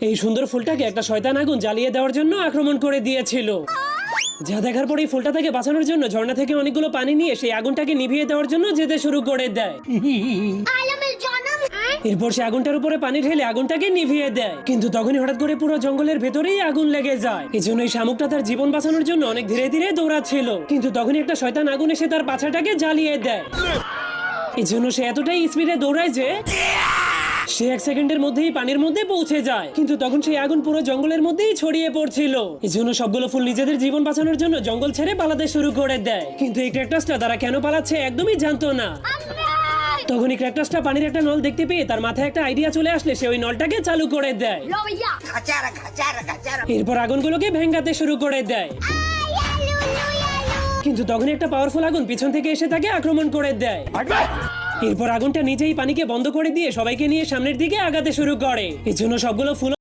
এই সুন্দর ফুলটাকে একটা শয়তান আগুন জ্বালিয়ে দেওয়ার জন্য আক্রমণ করে দিয়েছিল। যা দেখার পরে এই ফুলটা থেকে বাঁচানোর জন্য ঝর্ণা থেকে অনেকগুলো পানি নিয়ে সেই আগুনটাকে নিভিয়ে দেওয়ার জন্য যেতে শুরু করে দেয়। এরপর সে আগুনটার উপরে পানি ঢেলে আগুনটাকে নিভিয়ে দেয়, কিন্তু তখনই হঠাৎ করে পুরো জঙ্গলের ভেতরেই আগুন লেগে যায়। এজন্য এই শামুকটা তার জীবন বাঁচানোর জন্য অনেক ধীরে ধীরে দৌড়াচ্ছিল, কিন্তু তখনই একটা শয়তান আগুন এসে তার পাছাটাকে জ্বালিয়ে দেয়। এজন্য সে এতটাই স্পিডে দৌড়ায় যে সে 1 সেকেন্ডের মধ্যেই পানির মধ্যে পৌঁছে যায়, কিন্তু তখন সেই আগুন পুরো জঙ্গলের মধ্যেই ছড়িয়ে পড়ছিল। এজন্য সবগুলো ফুল নিজেদের জীবন বাঁচানোর জন্য জঙ্গল ছেড়ে পালাতে শুরু করে দেয়, কিন্তু এই ক্যাকটাসটা তারা কেন পালাচ্ছে একদমই জানতো না। তখনই ক্যাকটাসটা পানির একটা নল দেখতে পেয়ে তার মাথায় একটা আইডিয়া চলে আসলে সে ওই নলটাকে চালু করে দেয়। এরপর আগুনগুলোকে ভেঙাতে শুরু করে দেয়, কিন্তু তখন একটা পাওয়ারফুল আগুন পিছন থেকে এসে তাকে আক্রমণ করে দেয়। এরপর আগুনটা নিজেই পানিকে বন্ধ করে দিয়ে সবাইকে নিয়ে সামনের দিকে আগাতে শুরু করে। এর জন্য সবগুলো ফুল